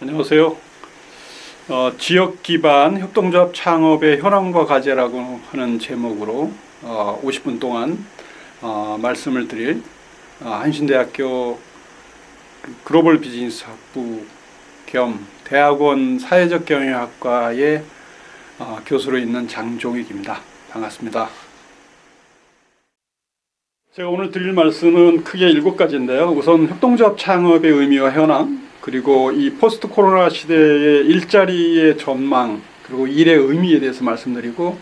안녕하세요. 지역 기반 협동조합 창업의 현황과 과제라고 하는 제목으로 50분 동안 말씀을 드릴 한신대학교 글로벌 비즈니스 학부 겸 대학원 사회적 경영학과의 교수로 있는 장종익입니다. 반갑습니다. 제가 오늘 드릴 말씀은 크게 7가지인데요. 우선 협동조합 창업의 의미와 현황, 그리고 이 포스트 코로나 시대의 일자리의 전망, 그리고 일의 의미에 대해서 말씀드리고,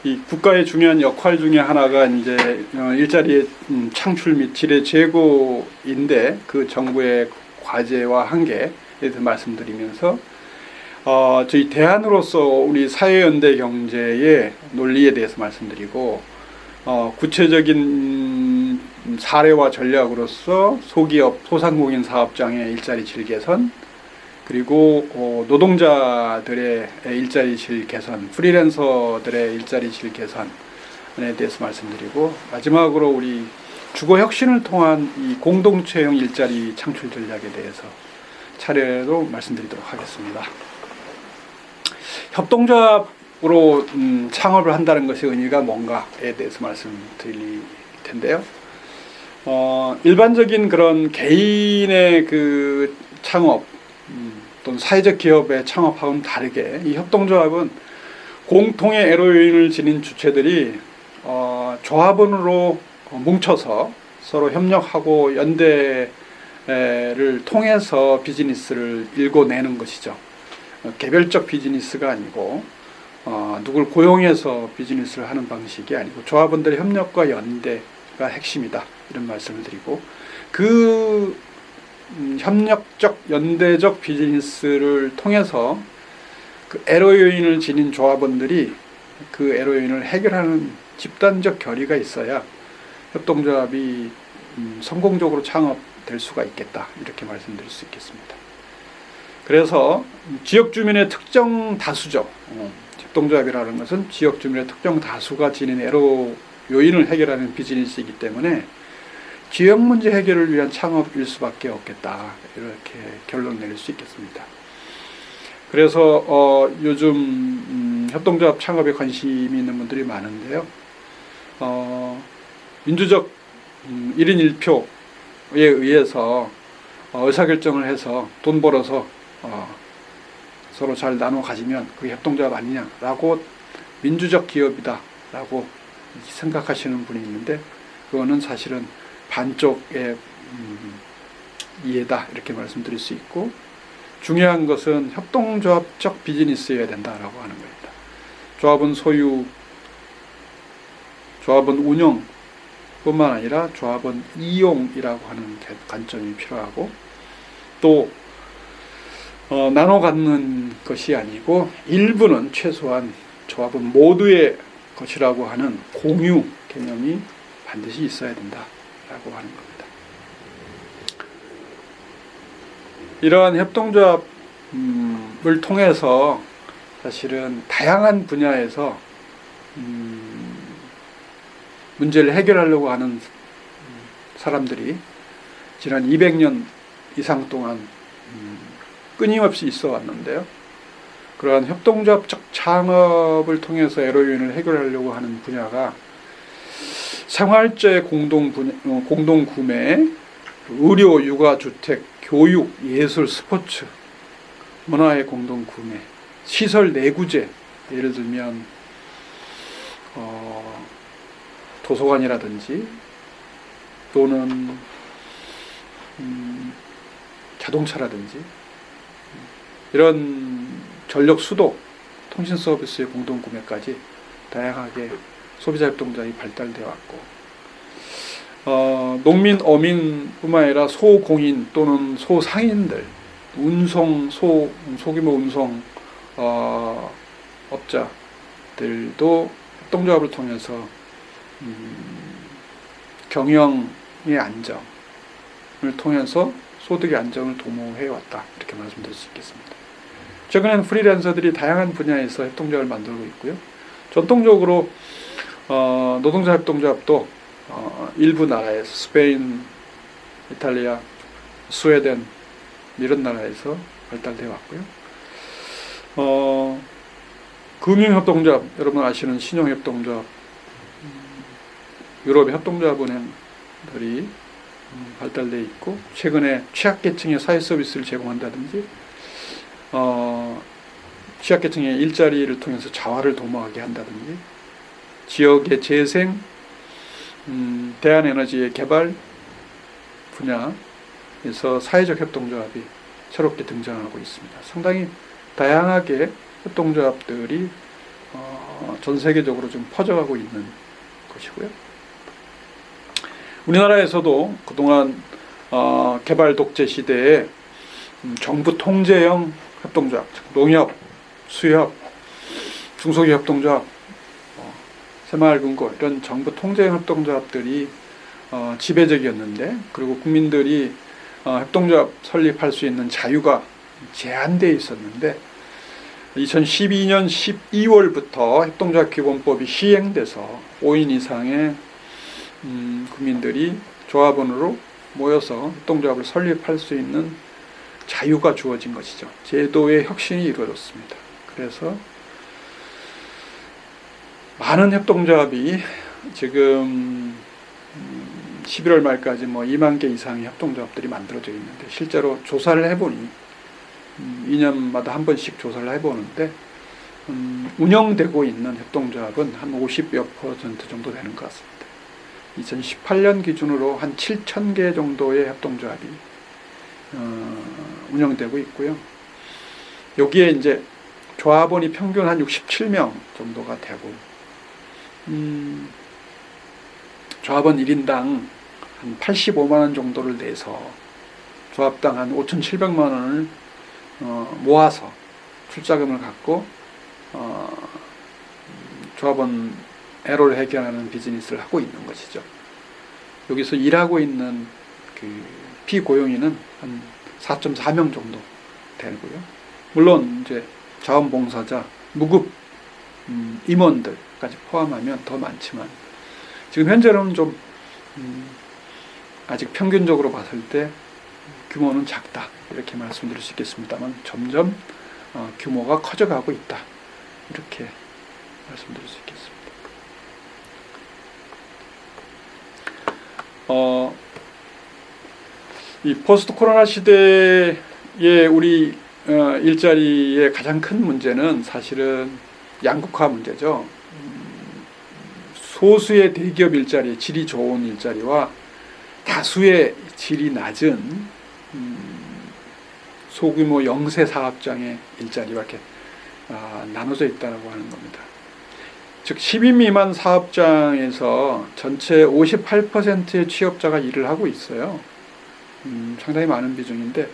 이 국가의 중요한 역할 중에 하나가 이제 일자리의 창출 및 질의 제고인데, 그 정부의 과제와 한계에 대해서 말씀드리면서, 저희 대안으로서 우리 사회연대 경제의 논리에 대해서 말씀드리고, 구체적인 사례와 전략으로서 소기업, 소상공인 사업장의 일자리 질 개선, 그리고 노동자들의 일자리 질 개선, 프리랜서들의 일자리 질 개선에 대해서 말씀드리고, 마지막으로 우리 주거 혁신을 통한 이 공동체형 일자리 창출 전략에 대해서 차례로 말씀드리도록 하겠습니다. 협동조합으로 창업을 한다는 것의 의미가 뭔가에 대해서 말씀드릴 텐데요. 일반적인 그런 개인의 그 창업 또는 사회적 기업의 창업하고는 다르게 이 협동조합은 공통의 애로 요인을 지닌 주체들이 조합원으로 뭉쳐서 서로 협력하고 연대를 통해서 비즈니스를 일궈내는 것이죠. 개별적 비즈니스가 아니고 누굴 고용해서 비즈니스를 하는 방식이 아니고 조합원들의 협력과 연대가 핵심이다, 이런 말씀을 드리고, 그 협력적 연대적 비즈니스를 통해서 그 애로 요인을 지닌 조합원들이 그 애로 요인을 해결하는 집단적 결의가 있어야 협동조합이 성공적으로 창업될 수가 있겠다, 이렇게 말씀드릴 수 있겠습니다. 그래서 지역 주민의 특정 다수죠. 협동조합이라는 것은 지역 주민의 특정 다수가 지닌 애로 요인을 해결하는 비즈니스이기 때문에 지역 문제 해결을 위한 창업일 수밖에 없겠다, 이렇게 결론 내릴 수 있겠습니다. 그래서 요즘 협동조합 창업에 관심이 있는 분들이 많은데요. 민주적 1인 1표에 의해서 의사결정을 해서 돈 벌어서 서로 잘 나눠 가지면 그게 협동조합 아니냐라고, 민주적 기업이다라고 생각하시는 분이 있는데, 그거는 사실은 반쪽의 이해다, 이렇게 말씀드릴 수 있고, 중요한 것은 협동조합적 비즈니스여야 된다라고 하는 겁니다. 조합은 소유, 조합은 운영 뿐만 아니라 조합은 이용이라고 하는 관점이 필요하고, 또 나눠 갖는 것이 아니고 일부는 최소한 조합은 모두의 것이라고 하는 공유 개념이 반드시 있어야 된다라고 하는 겁니다. 이러한 협동조합을 통해서 사실은 다양한 분야에서 문제를 해결하려고 하는 사람들이 지난 200년 이상 동안 끊임없이 있어 왔는데요. 그러한 협동조합적 창업을 통해서 애로 요인을 해결하려고 하는 분야가 생활재 공동구매, 의료, 육아, 주택, 교육, 예술, 스포츠, 문화의 공동구매, 시설 내구재, 예를 들면 도서관이라든지 또는 자동차라든지 이런 전력 수도, 통신 서비스의 공동구매까지 다양하게 소비자 협동조합이 발달되어 왔고, 농민, 어민뿐만 아니라 소공인 또는 소상인들, 소규모 운송 업자들도 협동조합을 통해서 경영의 안정을 통해서 소득의 안정을 도모해 왔다, 이렇게 말씀드릴 수 있겠습니다. 최근에는 프리랜서들이 다양한 분야에서 협동조합을 만들고 있고요. 전통적으로 노동자 협동조합도 일부 나라에서 스페인, 이탈리아, 스웨덴, 이런 나라에서 발달되어 왔고요. 금융협동조합, 여러분 아시는 신용협동조합, 유럽의 협동조합은행들이 발달되어 있고, 최근에 취약계층에 사회서비스를 제공한다든지 취약계층의 일자리를 통해서 자활을 도모하게 한다든지, 지역의 재생, 대한에너지의 개발 분야에서 사회적 협동조합이 새롭게 등장하고 있습니다. 상당히 다양하게 협동조합들이 전 세계적으로 좀 퍼져가고 있는 것이고요. 우리나라에서도 그동안 개발 독재 시대에 정부 통제형 협동조합, 농협, 수협, 중소기업 협동조합, 새마을금고 이런 정부 통제형 협동조합들이 지배적이었는데, 그리고 국민들이 협동조합 설립할 수 있는 자유가 제한되어 있었는데, 2012년 12월부터 협동조합 기본법이 시행돼서 5인 이상의 국민들이 조합원으로 모여서 협동조합을 설립할 수 있는 자유가 주어진 것이죠. 제도의 혁신이 이루어졌습니다. 그래서 많은 협동조합이 지금 11월 말까지 2만 개 이상의 협동조합들이 만들어져 있는데, 실제로 조사를 해보니 2년마다 한 번씩 조사를 해보는데 운영되고 있는 협동조합은 한 50여 % 정도 되는 것 같습니다. 2018년 기준으로 한 7,000개 정도의 협동조합이 운영되고 있고요. 여기에 이제 조합원이 평균 한 67명 정도가 되고, 조합원 1인당 한 85만 원 정도를 내서 조합당 한 5,700만 원을 모아서 출자금을 갖고 조합원 애로를 해결하는 비즈니스를 하고 있는 것이죠. 여기서 일하고 있는 그 피고용인은 한 4.4명 정도 되고요. 물론 이제 자원봉사자, 무급 임원들까지 포함하면 더 많지만, 지금 현재는 좀 아직 평균적으로 봤을 때 규모는 작다, 이렇게 말씀드릴 수 있겠습니다만, 점점 규모가 커져가고 있다, 이렇게 말씀드릴 수 있겠습니다. 이 포스트 코로나 시대에 우리 일자리의 가장 큰 문제는 사실은 양극화 문제죠. 소수의 대기업 일자리, 질이 좋은 일자리와 다수의 질이 낮은 소규모 영세 사업장의 일자리와 이렇게 나눠져 있다고 하는 겁니다. 즉 10인 미만 사업장에서 전체 58%의 취업자가 일을 하고 있어요. 상당히 많은 비중인데,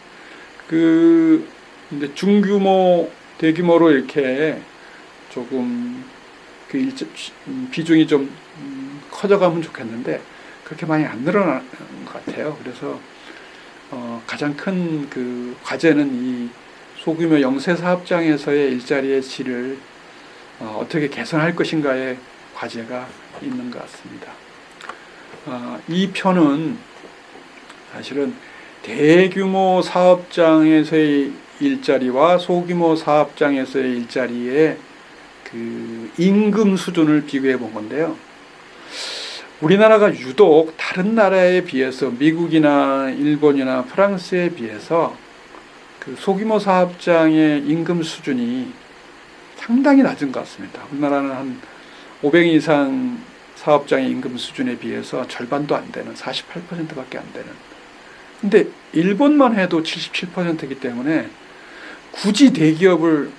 근데 중규모, 대규모로 이렇게 조금 비중이 좀 커져가면 좋겠는데, 그렇게 많이 안 늘어나는 것 같아요. 그래서 가장 큰 그 과제는 이 소규모 영세 사업장에서의 일자리의 질을 어떻게 개선할 것인가의 과제가 있는 것 같습니다. 이 편은 사실은 대규모 사업장에서의 일자리와 소규모 사업장에서의 일자리의 그 임금 수준을 비교해 본 건데요. 우리나라가 유독 다른 나라에 비해서, 미국이나 일본이나 프랑스에 비해서 그 소규모 사업장의 임금 수준이 상당히 낮은 것 같습니다. 우리나라는 한 500 이상 사업장의 임금 수준에 비해서 절반도 안 되는, 48%밖에 안 되는. 근데 일본만 해도 77%이기 때문에 굳이 대기업을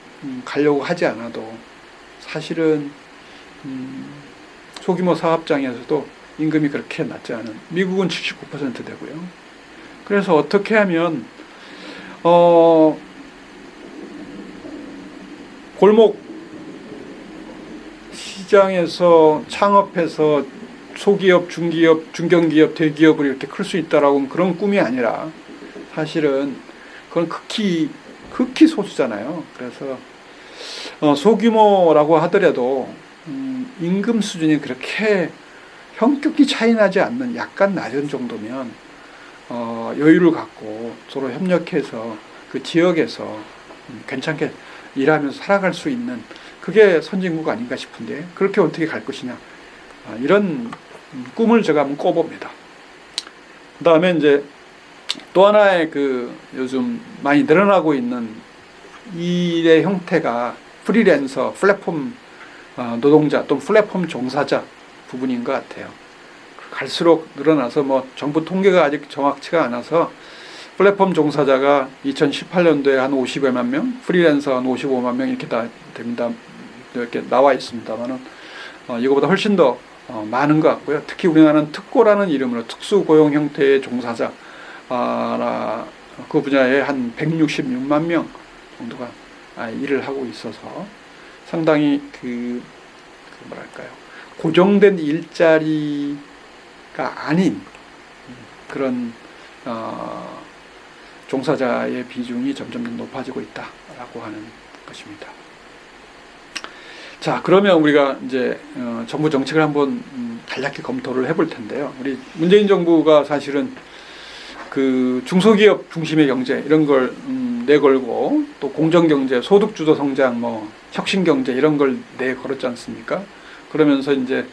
가려고 하지 않아도 사실은 소규모 사업장에서도 임금이 그렇게 낮지 않은, 미국은 79% 되고요. 그래서 어떻게 하면 골목 시장에서 창업해서 소기업, 중기업, 중견기업, 대기업을 이렇게 클 수 있다라고 그런 꿈이 아니라, 사실은 그건 극히 소수잖아요. 그래서 소규모라고 하더라도 임금 수준이 그렇게 현격히 차이 나지 않는 약간 낮은 정도면 여유를 갖고 서로 협력해서 그 지역에서 괜찮게 일하면서 살아갈 수 있는 그게 선진국 아닌가 싶은데 그렇게 어떻게 갈 것이냐 이런 꿈을 제가 한번 꿔봅니다. 그 다음에 이제 또 하나의 그 요즘 많이 늘어나고 있는 일의 형태가 프리랜서, 플랫폼 노동자 또는 플랫폼 종사자 부분인 것 같아요. 갈수록 늘어나서 뭐 정부 통계가 아직 정확치가 않아서 플랫폼 종사자가 2018년도에 한 50여만 명, 프리랜서 한 55만 명 이렇게 다 됩니다. 이렇게 나와 있습니다만은 이거보다 훨씬 더 많은 것 같고요. 특히 우리나라는 특고라는 이름으로 특수고용 형태의 종사자 그 분야에 한 166만 명 정도가 일을 하고 있어서 상당히 그 뭐랄까요, 고정된 일자리가 아닌 그런 종사자의 비중이 점점 높아지고 있다라고 하는 것입니다. 자, 그러면 우리가 이제 정부 정책을 한번 간략히 검토를 해볼 텐데요. 우리 문재인 정부가 사실은 그 중소기업 중심의 경제 이런 걸 내걸고 또 공정경제, 소득주도 성장, 뭐 혁신경제 이런 걸 내걸었지 않습니까? 그러면서 이제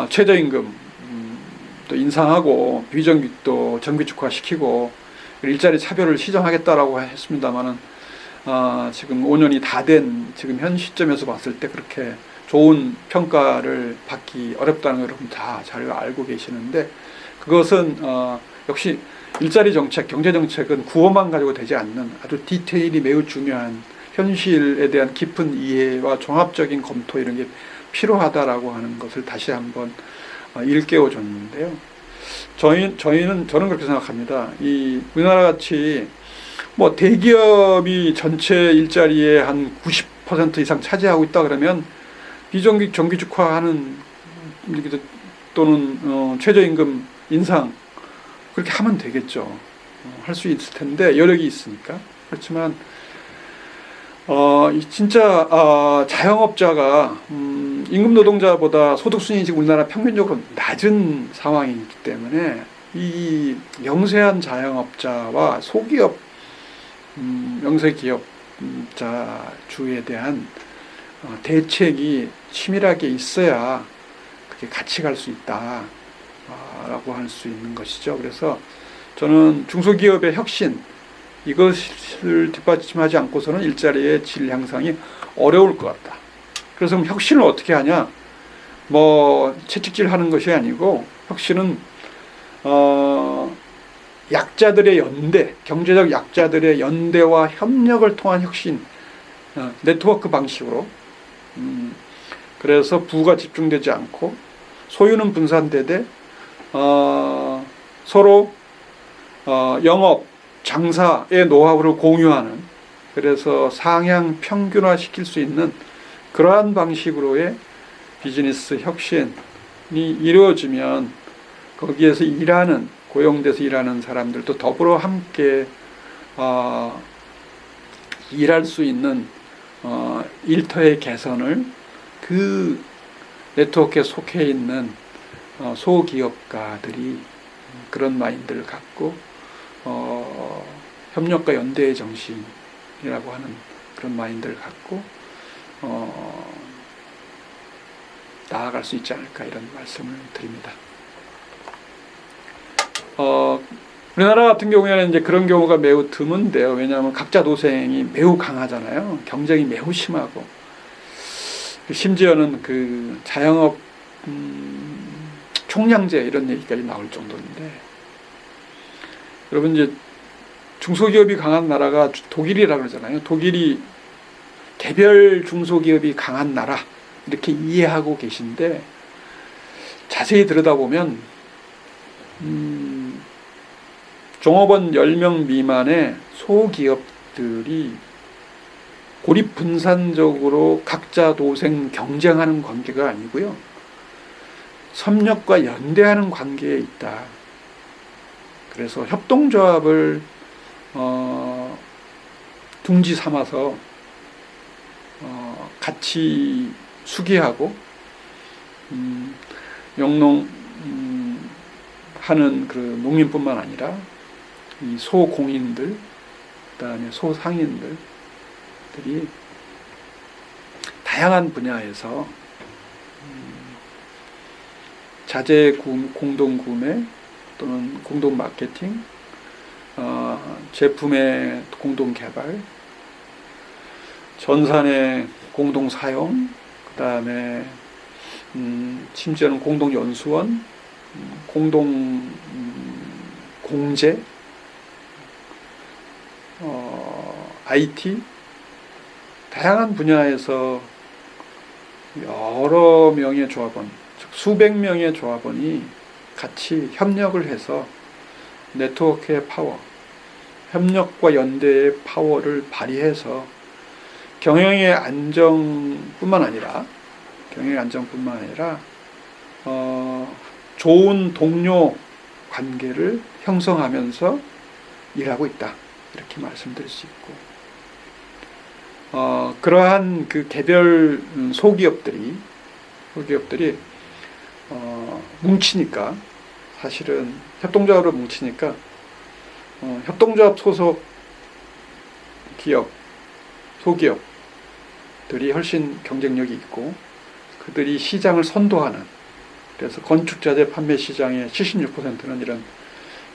최저임금 또 인상하고 비정규직도 정규직화시키고 일자리 차별을 시정하겠다라고 했습니다만은 지금 5년이 다 된 지금 현 시점에서 봤을 때 그렇게 좋은 평가를 받기 어렵다는 걸 여러분 다 잘 알고 계시는데 그것은 역시 일자리 정책, 경제 정책은 구호만 가지고 되지 않는 아주 디테일이 매우 중요한 현실에 대한 깊은 이해와 종합적인 검토 이런 게 필요하다라고 하는 것을 다시 한번 일깨워 줬는데요. 저는 그렇게 생각합니다. 이 우리나라 같이 뭐 대기업이 전체 일자리의 한 90% 이상 차지하고 있다 그러면 비정규직 정규직화하는 또는 최저임금 인상 그렇게 하면 되겠죠. 할 수 있을 텐데 여력이 있으니까. 그렇지만 진짜 자영업자가 임금 노동자보다 소득 수준이 지금 우리나라 평균적으로 낮은 상황이기 때문에 이 영세한 자영업자와 소기업 영세기업자주에 대한 대책이 치밀하게 있어야 그게 같이 갈 수 있다 라고 할 수 있는 것이죠. 그래서 저는 중소기업의 혁신 이것을 뒷받침하지 않고서는 일자리의 질 향상이 어려울 것 같다. 그래서 그럼 혁신을 어떻게 하냐? 뭐 채찍질 하는 것이 아니고 혁신은 약자들의 연대, 경제적 약자들의 연대와 협력을 통한 혁신, 네트워크 방식으로. 그래서 부가 집중되지 않고 소유는 분산되되 서로 영업, 장사의 노하우를 공유하는, 그래서 상향 평균화 시킬 수 있는 그러한 방식으로의 비즈니스 혁신이 이루어지면 거기에서 고용돼서 일하는 사람들도 더불어 함께 일할 수 있는 일터의 개선을 그 네트워크에 속해 있는 소기업가들이 그런 마인드를 갖고 협력과 연대의 정신이라고 하는 그런 마인드를 갖고 나아갈 수 있지 않을까 이런 말씀을 드립니다. 우리나라 같은 경우에는 이제 그런 경우가 매우 드문데요. 왜냐하면 각자 도생이 매우 강하잖아요. 경쟁이 매우 심하고 심지어는 그 자영업 총량제 이런 얘기까지 나올 정도인데, 여러분 이제 중소기업이 강한 나라가 독일이라고 그러잖아요. 독일이 개별 중소기업이 강한 나라 이렇게 이해하고 계신데 자세히 들여다보면 종업원 10명 미만의 소기업들이 고립분산적으로 각자 도생 경쟁하는 관계가 아니고요. 협력과 연대하는 관계에 있다. 그래서 협동조합을 둥지 삼아서 같이 수기하고 영농 하는 그 농민뿐만 아니라 이 소공인들, 그다음에 소상인들이 다양한 분야에서 자재 공동 구매 또는 공동 마케팅, 제품의 공동 개발, 전산의 공동 사용, 그다음에 심지어는 공동 연수원, 공동 공제, IT, 다양한 분야에서 여러 명의 조합원, 즉 수백 명의 조합원이 같이 협력을 해서 네트워크의 파워, 협력과 연대의 파워를 발휘해서 경영의 안정뿐만 아니라 좋은 동료 관계를 형성하면서 일하고 있다, 이렇게 말씀드릴 수 있고, 그러한 그 개별 소기업들이 뭉치니까, 사실은 협동조합으로 뭉치니까 협동조합 소속 기업, 소기업들이 훨씬 경쟁력이 있고, 그들이 시장을 선도하는, 그래서 건축자재 판매 시장의 76%는 이런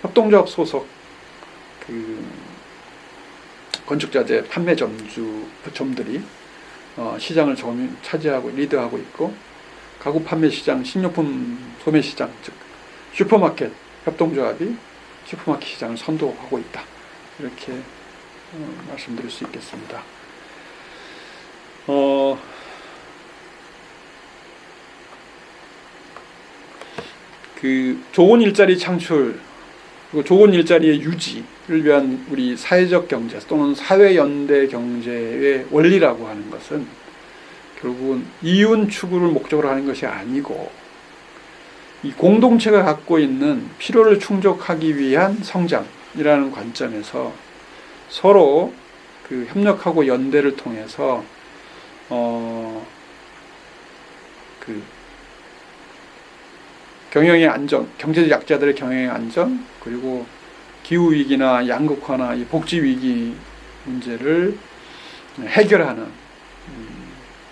협동조합 소속 그 건축자재 판매점들이 시장을 차지하고 리드하고 있고, 가구 판매 시장, 식료품 소매 시장, 즉 슈퍼마켓 협동조합이 슈퍼마켓 시장을 선도하고 있다, 이렇게 말씀드릴 수 있겠습니다. 그 좋은 일자리 창출, 그리고 좋은 일자리의 유지를 위한 우리 사회적 경제 또는 사회연대 경제의 원리라고 하는 것은 결국은 이윤 추구를 목적으로 하는 것이 아니고, 이 공동체가 갖고 있는 필요를 충족하기 위한 성장이라는 관점에서 서로 그 협력하고 연대를 통해서 그 경영의 안정, 경제적 약자들의 경영의 안정, 그리고 기후 위기나 양극화나 이 복지 위기 문제를 해결하는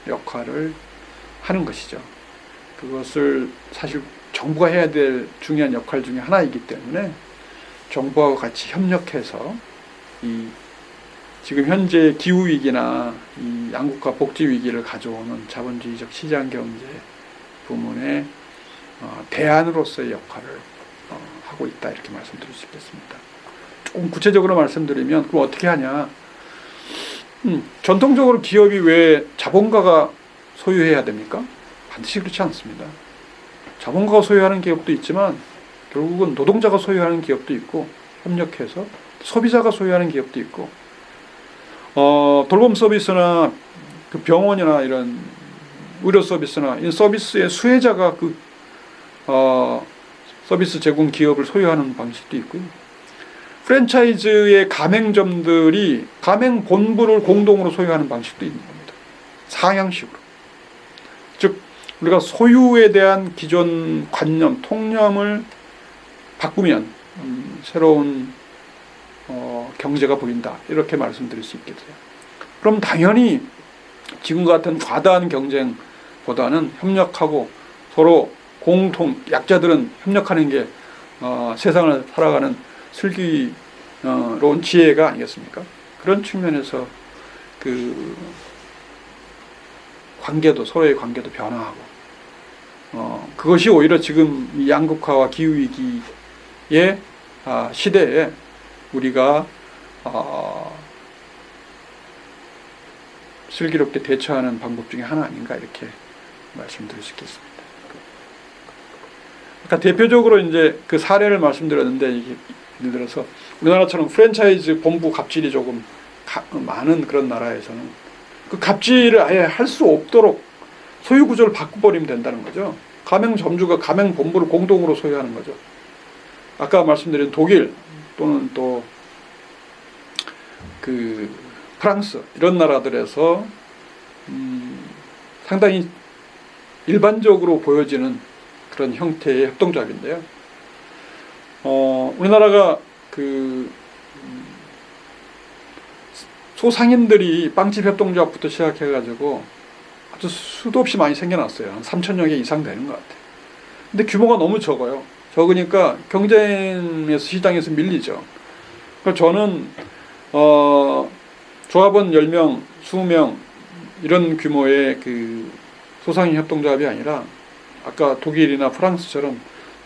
역할을 하는 것이죠. 그것을 사실 정부가 해야 될 중요한 역할 중에 하나이기 때문에 정부와 같이 협력해서 이 지금 현재 기후 위기나 이 양극화 복지 위기를 가져오는 자본주의적 시장 경제 부문의 대안으로서의 역할을 하고 있다, 이렇게 말씀드릴 수 있겠습니다. 조금 구체적으로 말씀드리면, 그럼 어떻게 하냐? 전통적으로 기업이 왜 자본가가 소유해야 됩니까? 반드시 그렇지 않습니다. 자본가가 소유하는 기업도 있지만 결국은 노동자가 소유하는 기업도 있고, 협력해서 소비자가 소유하는 기업도 있고, 돌봄 서비스나 그 병원이나 이런 의료 서비스나 이 서비스의 수혜자가 그 서비스 제공 기업을 소유하는 방식도 있고요. 프랜차이즈의 가맹점들이 가맹 본부를 공동으로 소유하는 방식도 있는 겁니다. 상향식으로. 즉 우리가 소유에 대한 기존 관념, 통념을 바꾸면 새로운 경제가 보인다, 이렇게 말씀드릴 수 있겠어요. 그럼 당연히 지금 같은 과다한 경쟁보다는 협력하고 서로 공통, 약자들은 협력하는 게 세상을 살아가는 슬기로운 지혜가 아니겠습니까? 그런 측면에서 그 관계도, 서로의 관계도 변화하고, 그것이 오히려 지금 이 양극화와 기후위기의 시대에 우리가 슬기롭게 대처하는 방법 중에 하나 아닌가, 이렇게 말씀드릴 수 있겠습니다. 그러니까 대표적으로 이제 그 사례를 말씀드렸는데, 이게 예를 들어서 우리나라처럼 프랜차이즈 본부 갑질이 조금 많은 그런 나라에서는 그 갑질을 아예 할 수 없도록 소유 구조를 바꿔버리면 된다는 거죠. 가맹 점주가 가맹 본부를 공동으로 소유하는 거죠. 아까 말씀드린 독일 또는 또 그 프랑스 이런 나라들에서 상당히 일반적으로 보여지는 그런 형태의 협동조합인데요. 우리나라가 소상인들이 빵집 협동조합부터 시작해가지고 아주 수도 없이 많이 생겨났어요. 한 3,000여 개 이상 되는 것 같아요. 근데 규모가 너무 적어요. 적으니까 경쟁에서 시장에서 밀리죠. 그러니까 저는 조합원 10명, 20명 이런 규모의 소상인 협동조합이 아니라 아까 독일이나 프랑스처럼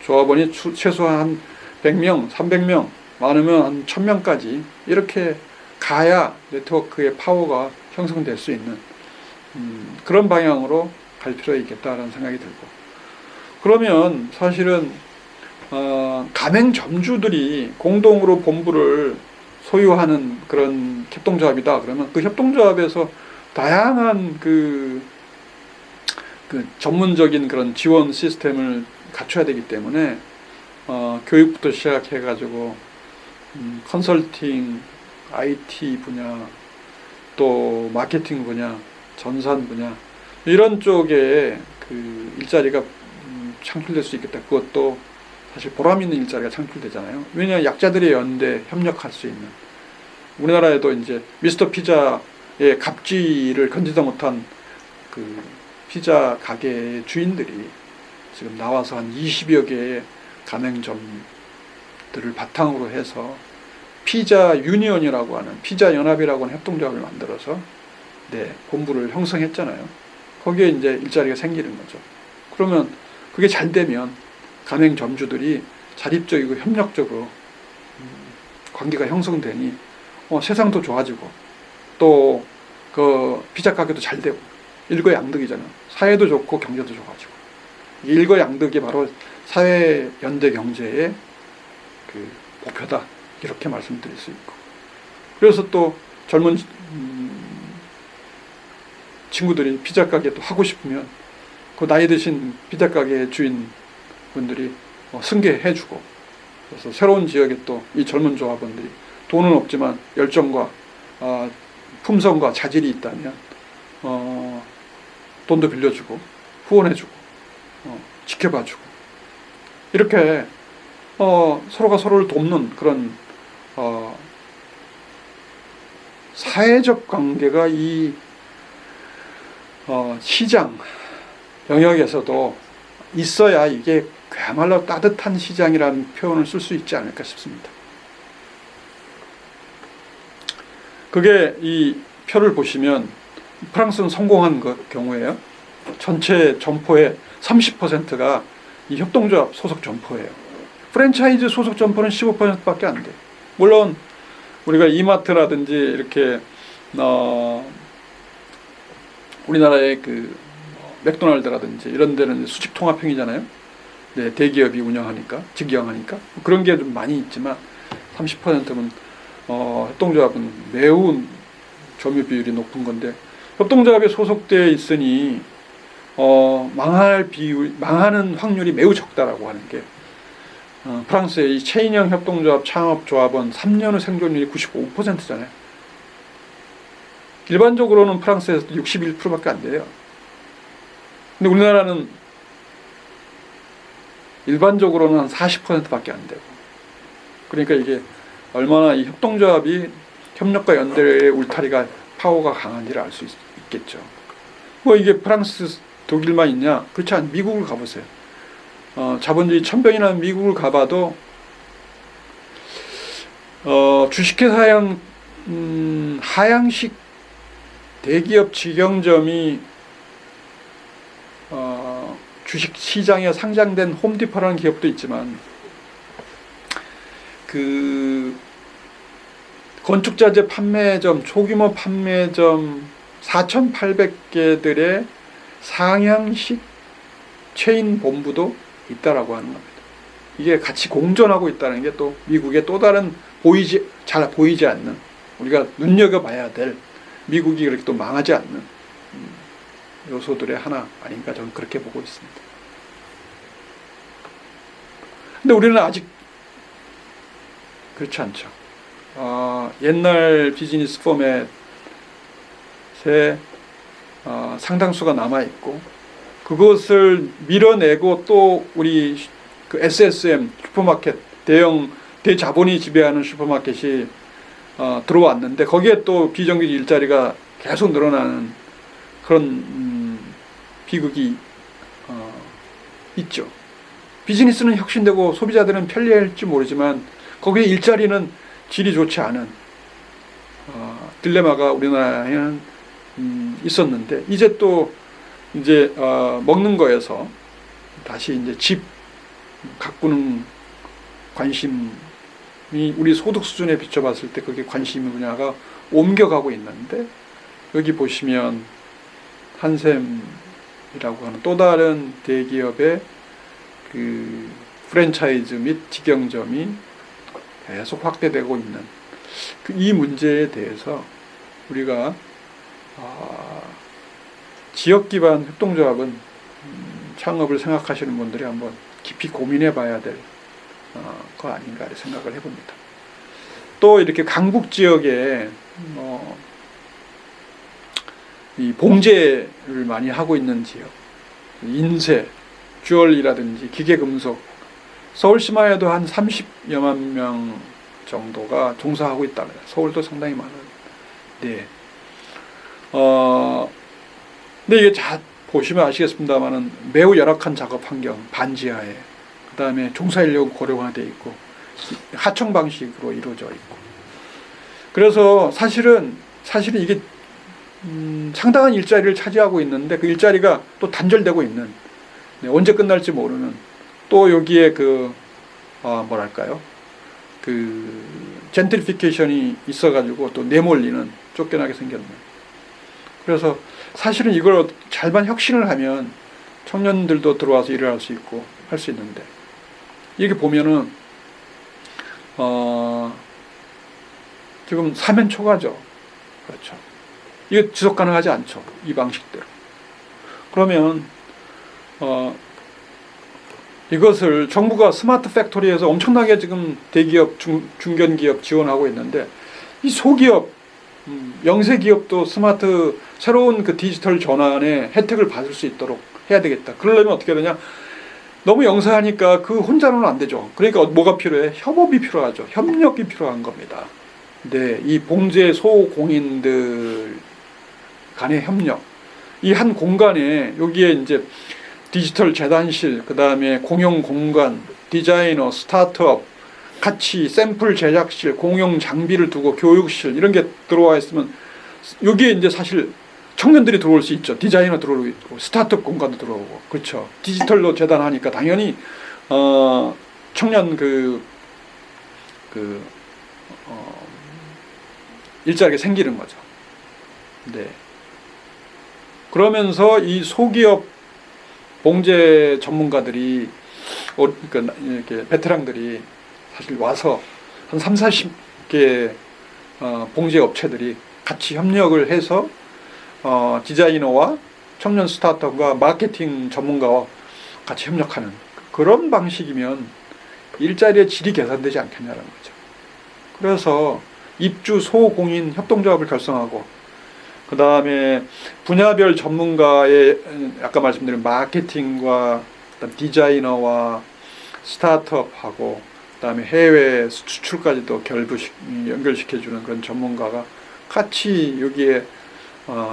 조합원이 최소한 100명, 300명, 많으면 한 1000명까지 이렇게 가야 네트워크의 파워가 형성될 수 있는 그런 방향으로 갈 필요가 있겠다라는 생각이 들고, 그러면 사실은 가맹점주들이 공동으로 본부를 소유하는 그런 협동조합이다 그러면 그 협동조합에서 다양한 전문적인 그런 지원 시스템을 갖춰야 되기 때문에 교육부터 시작해가지고 컨설팅, IT 분야, 또 마케팅 분야, 전산 분야 이런 쪽에 일자리가 창출될 수 있겠다. 그것도 사실 보람 있는 일자리가 창출되잖아요. 왜냐하면 약자들의 연대 협력할 수 있는, 우리나라에도 이제 미스터 피자의 갑질을 건지다 못한 피자 가게의 주인들이 지금 나와서 한 20여 개의 가맹점들을 바탕으로 해서 피자 유니언이라고 하는, 피자 연합이라고 하는 협동조합을 만들어서 본부를 형성했잖아요. 거기에 이제 일자리가 생기는 거죠. 그러면 그게 잘 되면 가맹점주들이 자립적이고 협력적으로 관계가 형성되니 세상도 좋아지고 또 피자 가게도 잘 되고 일거양득이잖아요. 사회도 좋고 경제도 좋아지고, 일거양득이 바로 사회 연대 경제의 목표다 이렇게 말씀드릴 수 있고, 그래서 또 젊은 친구들이 피자 가게 또 하고 싶으면 그 나이 드신 피자 가게 주인분들이 승계해주고, 그래서 새로운 지역에 또 이 젊은 조합원들이 돈은 없지만 열정과 품성과 자질이 있다면 돈도 빌려주고 후원해주고 지켜봐주고 이렇게 서로가 서로를 돕는 그런 사회적 관계가 이 시장 영역에서도 있어야 이게 그야말로 따뜻한 시장이라는 표현을 쓸 수 있지 않을까 싶습니다. 그게 이 표를 보시면 프랑스는 성공한 경우에요. 전체 점포의 30%가 이 협동조합 소속 점포예요. 프랜차이즈 소속 점포는 15%밖에 안 돼요. 물론 우리가 이마트라든지 이렇게 우리나라의 맥도날드라든지 이런 데는 수직 통합형이잖아요. 대기업이 운영하니까, 직영하니까 그런 게 좀 많이 있지만 30%는 협동조합은 매우 점유 비율이 높은 건데, 협동조합에 소속되어 있으니 망하는 확률이 매우 적다라고 하는 게 프랑스의 이 체인형 협동조합 창업조합원 3년 후 생존율이 95%잖아요. 일반적으로는 프랑스에서 61%밖에 안 돼요. 근데 우리나라는 일반적으로는 한 40%밖에 안 되고, 그러니까 이게 얼마나 이 협동조합이 협력과 연대의 울타리가 파워가 강한지를 알 수 있겠죠. 이게 프랑스, 독일만 있냐? 그렇지 않아요. 미국을 가보세요. 자본주의 천병이라는 미국을 가봐도 주식회사 하향식 대기업 직영점이 주식시장에 상장된 홈디포라는 기업도 있지만 건축자재 판매점, 초규모 판매점 4,800개들의 상향식 체인 본부도 있다라고 하는 겁니다. 이게 같이 공존하고 있다는 게 또 미국의 또 다른 잘 보이지 않는, 우리가 눈여겨봐야 될, 미국이 그렇게 또 망하지 않는 요소들의 하나 아닌가 저는 그렇게 보고 있습니다. 근데 우리는 아직 그렇지 않죠. 옛날 비즈니스 포맷에 상당수가 남아있고, 그것을 밀어내고 또 우리 SSM 슈퍼마켓 대자본이 지배하는 슈퍼마켓이 들어왔는데 거기에 또 비정규직 일자리가 계속 늘어나는 그런 비극이 있죠. 비즈니스는 혁신되고 소비자들은 편리할지 모르지만 거기에 일자리는 질이 좋지 않은 딜레마가 우리나라에는 있었는데 이제 또 먹는 거에서 다시 이제 집 가꾸는 관심이 우리 소득 수준에 비춰봤을 때 그게 관심 분야가 옮겨가고 있는데 여기 보시면 한샘이라고 하는 또 다른 대기업의 그 프랜차이즈 및 직영점이 계속 확대되고 있는 이 문제에 대해서 우리가 지역 기반 협동조합은 창업을 생각하시는 분들이 한번 깊이 고민해 봐야 될 거 아닌가 생각을 해봅니다. 또 이렇게 강북 지역에 이 봉제를 많이 하고 있는 지역, 인쇄, 주얼리라든지 기계금속, 서울시마에도 한 30여만 명 정도가 종사하고 있다고 해요. 서울도 상당히 많은. 네. 근데 이게 보시면 아시겠습니다만은 매우 열악한 작업 환경, 반지하에, 그 다음에 종사 인력은 고령화되어 있고, 하청 방식으로 이루어져 있고. 그래서 사실은 이게 상당한 일자리를 차지하고 있는데 그 일자리가 또 단절되고 있는, 네, 언제 끝날지 모르는, 또 여기에 뭐랄까요, 젠트리피케이션이 있어가지고 또 내몰리는, 쫓겨나게 생겼는. 그래서 사실은 이걸 잘만 혁신을 하면 청년들도 들어와서 일을 할 수 있고 할 수 있는데, 이렇게 보면은 지금 사면초가죠. 그렇죠. 이게 지속 가능하지 않죠. 이 방식대로. 그러면 이것을 정부가 스마트 팩토리에서 엄청나게 지금 대기업, 중견기업 지원하고 있는데, 이 소기업, 영세기업도 새로운 그 디지털 전환의 혜택을 받을 수 있도록 해야 되겠다. 그러려면 어떻게 되냐? 너무 영세하니까 그 혼자로는 안 되죠. 그러니까 뭐가 필요해? 협업이 필요하죠. 협력이 필요한 겁니다. 네, 이 봉제 소공인들 간의 협력. 이 한 공간에 여기에 이제 디지털 재단실, 그 다음에 공용 공간, 디자이너, 스타트업, 같이 샘플 제작실, 공용 장비를 두고 교육실 이런 게 들어와 있으면 여기에 이제 사실 청년들이 들어올 수 있죠. 디자이너 들어오고 스타트업 공간도 들어오고, 그렇죠. 디지털로 재단하니까 당연히 청년 일자리가 생기는 거죠. 네. 그러면서 이 소기업 봉제 전문가들이, 그러니까 이렇게 베테랑들이 사실 와서 한 30-40개 봉제 업체들이 같이 협력을 해서 디자이너와 청년 스타트업과 마케팅 전문가와 같이 협력하는 그런 방식이면 일자리의 질이 개선되지 않겠냐는 거죠. 그래서 입주 소공인 협동조합을 결성하고, 그 다음에 분야별 전문가의 아까 말씀드린 마케팅과 디자이너와 스타트업하고, 그 다음에 해외 수출까지도 연결시켜주는 그런 전문가가 같이 여기에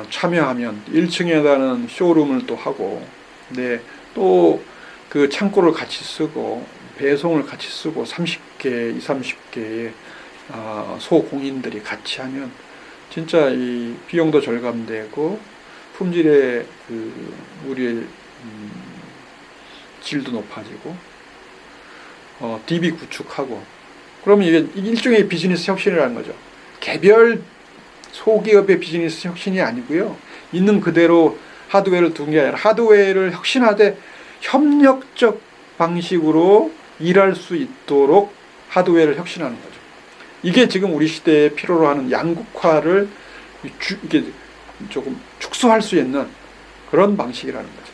참여하면 1층에다는 쇼룸을 또 하고, 네, 또 그 창고를 같이 쓰고 배송을 같이 쓰고 30개, 30개의 소공인들이 같이 하면 진짜 이 비용도 절감되고 품질의 우리의 질도 높아지고 DB 구축하고, 그러면 이게 일종의 비즈니스 혁신이라는 거죠. 개별 소기업의 비즈니스 혁신이 아니고요. 있는 그대로 하드웨어를 둔 게 아니라 하드웨어를 혁신하되 협력적 방식으로 일할 수 있도록 하드웨어를 혁신하는 거죠. 이게 지금 우리 시대에 필요로 하는 양극화를 이게 조금 축소할 수 있는 그런 방식이라는 거죠.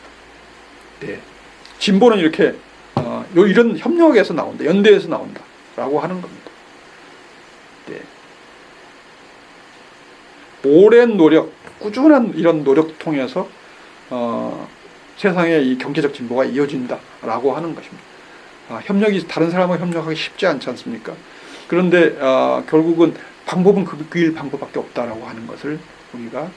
네. 진보는 이렇게 이런 협력에서 나온다, 연대에서 나온다라고 하는 겁니다. 네. 오랜 노력, 꾸준한 이런 노력 통해서 세상의 이 경제적 진보가 이어진다라고 하는 것입니다. 협력이 다른 사람과 협력하기 쉽지 않지 않습니까? 그런데 결국은 방법은 그 방법밖에 없다라고 하는 것을 우리가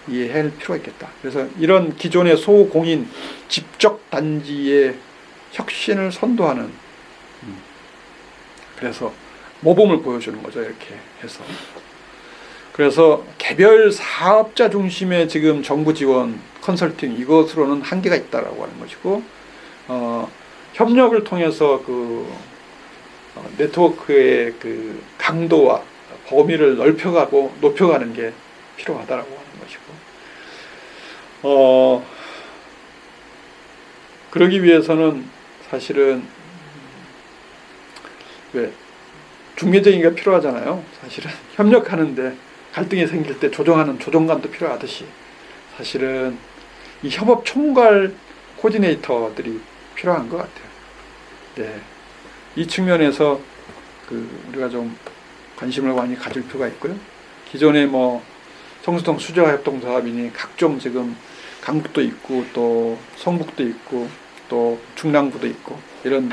이해할 필요가 있겠다. 그래서 이런 기존의 소공인 집적 단지의 혁신을 선도하는 그래서 모범을 보여주는 거죠. 이렇게 해서. 그래서 개별 사업자 중심의 지금 정부 지원 컨설팅 이것으로는 한계가 있다라고 하는 것이고 협력을 통해서 그 네트워크의 그 강도와 범위를 넓혀가고 높여가는 게 필요하다라고 하는 것이고 그러기 위해서는 사실은 왜 중개쟁이가 필요하잖아요. 사실은 협력하는데 갈등이 생길 때 조정하는 조정관도 필요하듯이 사실은 이 협업 총괄 코디네이터들이 필요한 것 같아요. 네, 이 측면에서 우리가 좀 관심을 많이 가질 필요가 있고요. 기존에 뭐 성수동 수저협동사업이니 각종 지금 강북도 있고 또 성북도 있고 또 중랑구도 있고 이런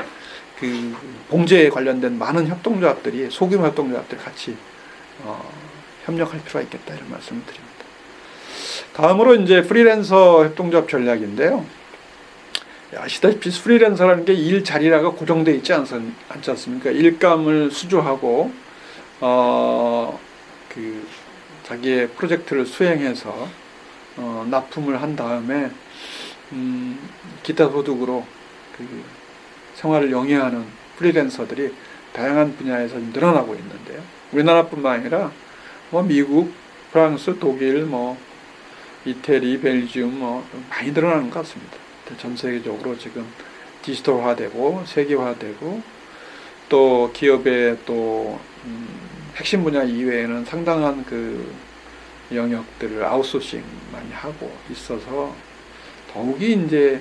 그 봉제에 관련된 많은 협동조합들이 소규모 협동조합들이 같이 협력할 필요가 있겠다 이런 말씀을 드립니다. 다음으로 이제 프리랜서 협동조합 전략인데요. 아시다시피 프리랜서라는 게 일 자리라가 고정되어 있지 않지 않습니까? 일감을 수주하고 그 자기의 프로젝트를 수행해서 납품을 한 다음에 기타 소득으로 그 생활을 영위하는 프리랜서들이 다양한 분야에서 늘어나고 있는데요. 우리나라뿐만 아니라 뭐 미국, 프랑스, 독일, 뭐 이태리, 벨기움 뭐 많이 늘어나는 것 같습니다. 전 세계적으로 지금 디지털화되고 세계화되고 또 기업의 또 핵심 분야 이외에는 상당한 그 영역들을 아웃소싱 많이 하고 있어서 더욱이 이제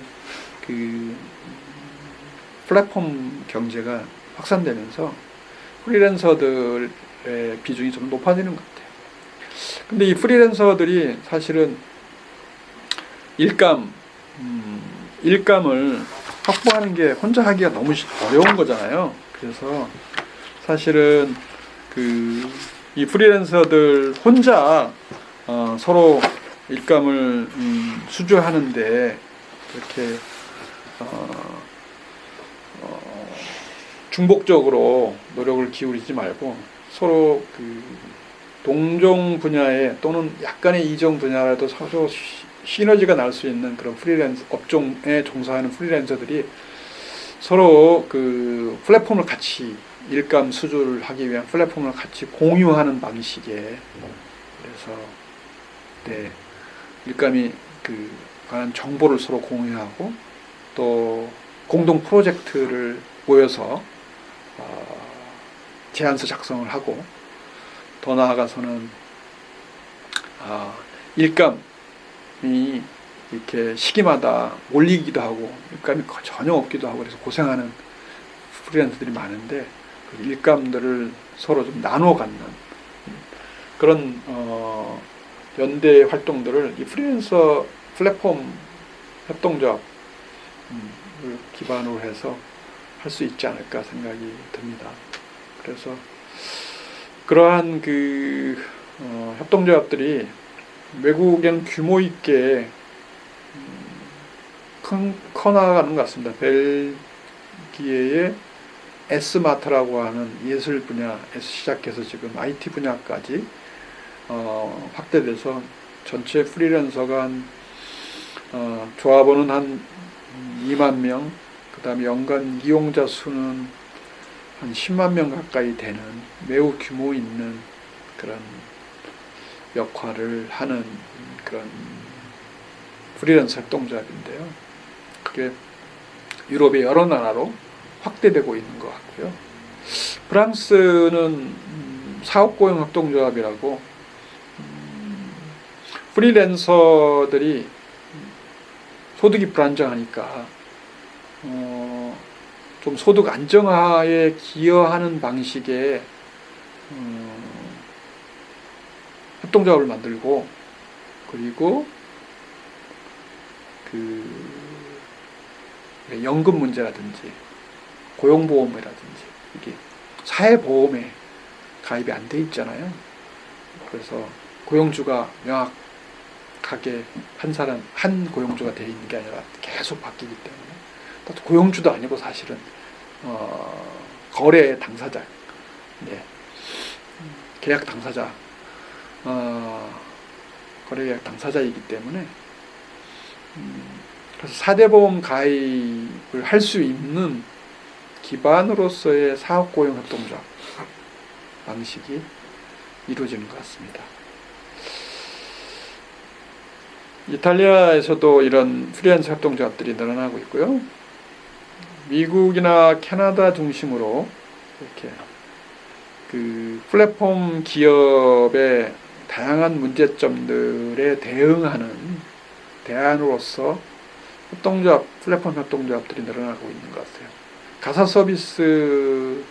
그 플랫폼 경제가 확산되면서 프리랜서들의 비중이 좀 높아지는 것 같아요. 근데 이 프리랜서들이 사실은 일감을 확보하는 게 혼자 하기가 너무 어려운 거잖아요. 그래서 사실은 이 프리랜서들 혼자 서로 일감을 수주하는데 이렇게 중복적으로 노력을 기울이지 말고 서로 그 동종 분야에 또는 약간의 이종 분야라도 서로 시너지가 날 수 있는 그런 프리랜서 업종에 종사하는 프리랜서들이 서로 그 플랫폼을 같이 일감 수주를 하기 위한 플랫폼을 같이 공유하는 방식의 그래서 네, 일감이 그 관한 정보를 서로 공유하고 또 공동 프로젝트를 모여서 제안서 작성을 하고 더 나아가서는 일감이 이렇게 시기마다 몰리기도 하고 일감이 전혀 없기도 하고 그래서 고생하는 프리랜서들이 많은데 그 일감들을 서로 좀 나눠 갖는 그런 연대 활동들을 이 프리랜서 플랫폼 협동조합을 기반으로 해서 할 수 있지 않을까 생각이 듭니다. 그래서 그러한 그 협동조합들이 외국에는 규모 있게 커나가는 것 같습니다. 벨기에의 S마트라고 하는 예술 분야에서 시작해서 지금 IT 분야까지 확대돼서 전체 프리랜서가 한 조합원은 한 2만 명, 그 다음에 연간 이용자 수는 한 10만 명 가까이 되는 매우 규모 있는 그런 역할을 하는 그런 프리랜서 협동조합인데요. 그게 유럽의 여러 나라로 확대되고 있는 것 같고요. 프랑스는 사업고용 협동조합이라고 프리랜서들이 소득이 불안정하니까 좀 소득 안정화에 기여하는 방식의 협동조합을 만들고 그리고 그 연금 문제라든지 고용보험이라든지 이게 사회보험에 가입이 안 돼 있잖아요. 그래서 고용주가 명확하게 한 고용주가 돼 있는 게 아니라 계속 바뀌기 때문에 또 고용주도 아니고 사실은 거래 당사자, 네. 계약 당사자, 거래 계약 당사자이기 때문에 그래서 4대 보험 가입을 할 수 있는 기반으로서의 사업고용협동조합 방식이 이루어지는 것 같습니다. 이탈리아에서도 이런 프리랜서 협동조합들이 늘어나고 있고요. 미국이나 캐나다 중심으로 이렇게 그 플랫폼 기업의 다양한 문제점들에 대응하는 대안으로서 플랫폼 협동조합들이 늘어나고 있는 것 같아요. 가사 서비스의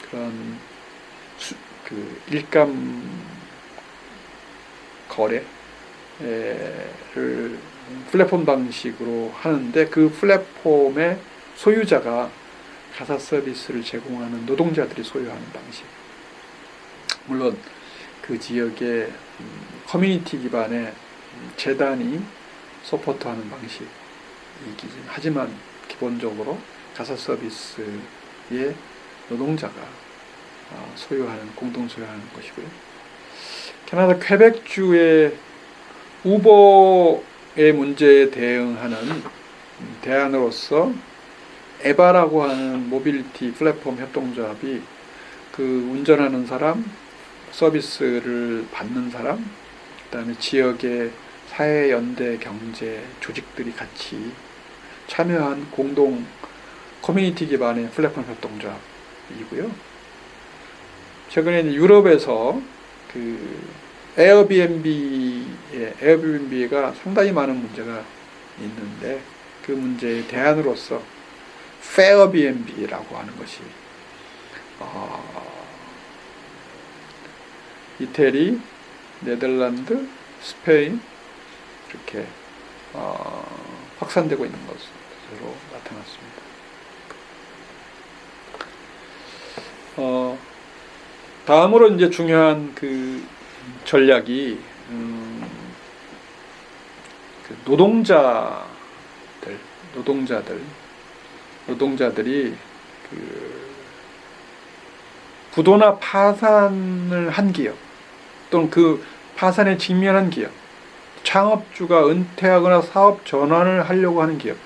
그런 그 일감 거래를 플랫폼 방식으로 하는데 그 플랫폼의 소유자가 가사 서비스를 제공하는 노동자들이 소유하는 방식. 물론 그 지역의 커뮤니티 기반의 재단이 서포트하는 방식이긴 하지만 기본적으로 가사 서비스의 노동자가 공동 소유하는 것이고요. 캐나다 퀘벡주의 우버의 문제에 대응하는 대안으로서 에바라고 하는 모빌리티 플랫폼 협동조합이 그 운전하는 사람, 서비스를 받는 사람, 그 다음에 지역의 사회연대 경제 조직들이 같이 참여한 공동 커뮤니티 기반의 플랫폼 협동조합이고요. 최근에 유럽에서 그 에어비앤비가 상당히 많은 문제가 있는데 그 문제의 대안으로서 페어비앤비라고 하는 것이 이태리, 네덜란드, 스페인 이렇게 확산되고 있는 것으로 나타났습니다. 다음으로 이제 중요한 그 전략이 그 노동자들이 그 부도나 파산을 한 기업 또는 그 파산에 직면한 기업, 창업주가 은퇴하거나 사업 전환을 하려고 하는 기업,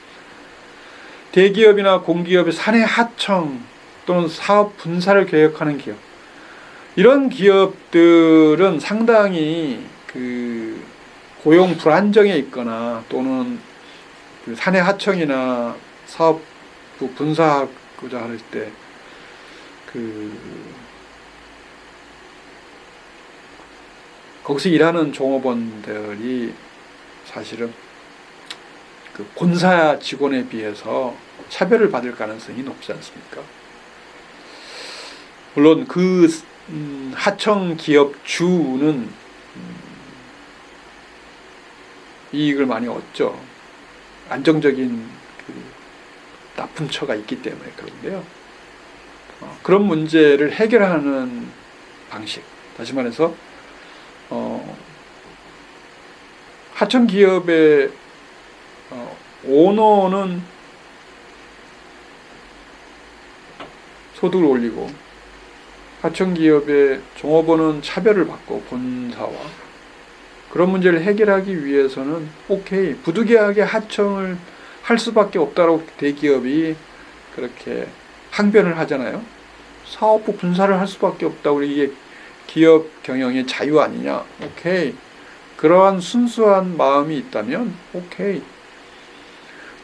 대기업이나 공기업의 사내 하청 또는 사업 분사를 계획하는 기업, 이런 기업들은 상당히 그 고용 불안정에 있거나 또는 그 사내 하청이나 사업 분사하고자 할 때 거기서 일하는 종업원들이 사실은 그 본사 직원에 비해서 차별을 받을 가능성이 높지 않습니까? 물론 그 하청 기업 주는 이익을 많이 얻죠. 안정적인 그 납품처가 있기 때문에 그런데요. 그런 문제를 해결하는 방식, 다시 말해서 하청 기업의 오너는 소득을 올리고 하청 기업의 종업원은 차별을 받고 본사와 그런 문제를 해결하기 위해서는 오케이 부득이하게 하청을 할 수밖에 없다라고 대기업이 그렇게 항변을 하잖아요. 사업부 분사를 할 수밖에 없다고 이게 기업 경영의 자유 아니냐. 오케이. 그러한 순수한 마음이 있다면 오케이.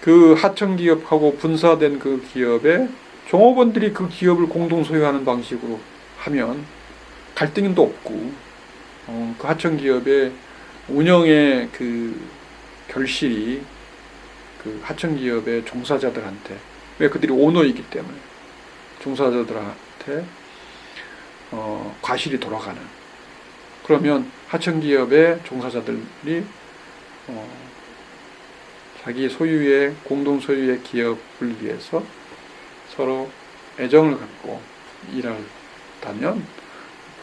그 하청 기업하고 분사된 그 기업의 종업원들이 그 기업을 공동 소유하는 방식으로 하면 갈등도 없고 그 하청 기업의 운영의 그 결실이 그 하청 기업의 종사자들한테 왜 그들이 오너이기 때문에 종사자들한테 과실이 돌아가는 그러면 하청 기업의 종사자들이 자기 소유의 공동 소유의 기업을 위해서 서로 애정을 갖고 일한다면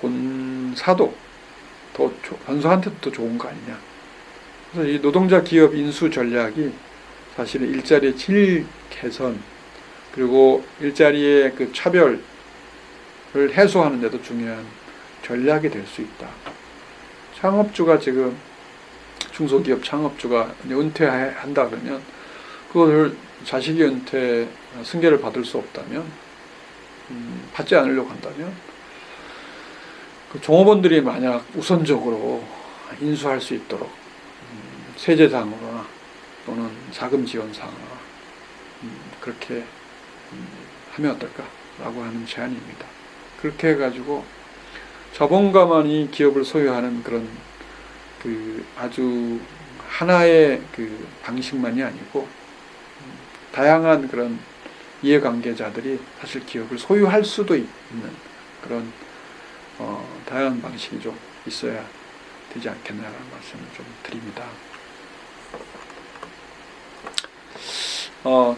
본사도 본사한테도 더 좋은 거 아니냐. 그래서 이 노동자 기업 인수 전략이 사실은 일자리의 질 개선 그리고 일자리의 그 차별을 해소하는 데도 중요한 전략이 될 수 있다. 창업주가 지금 중소기업 창업주가 은퇴한다 그러면 그것을 자식이 은퇴 승계를 받을 수 없다면 받지 않으려고 한다면 그 종업원들이 만약 우선적으로 인수할 수 있도록 세제상으로나 또는 자금 지원상으로나 그렇게 하면 어떨까라고 하는 제안입니다. 그렇게 해가지고 자본가만이 기업을 소유하는 그런 그 아주 하나의 그 방식만이 아니고 다양한 그런 이해관계자들이 사실 기업을 소유할 수도 있는 그런 다양한 방식이 좀 있어야 되지 않겠나라는 말씀을 좀 드립니다.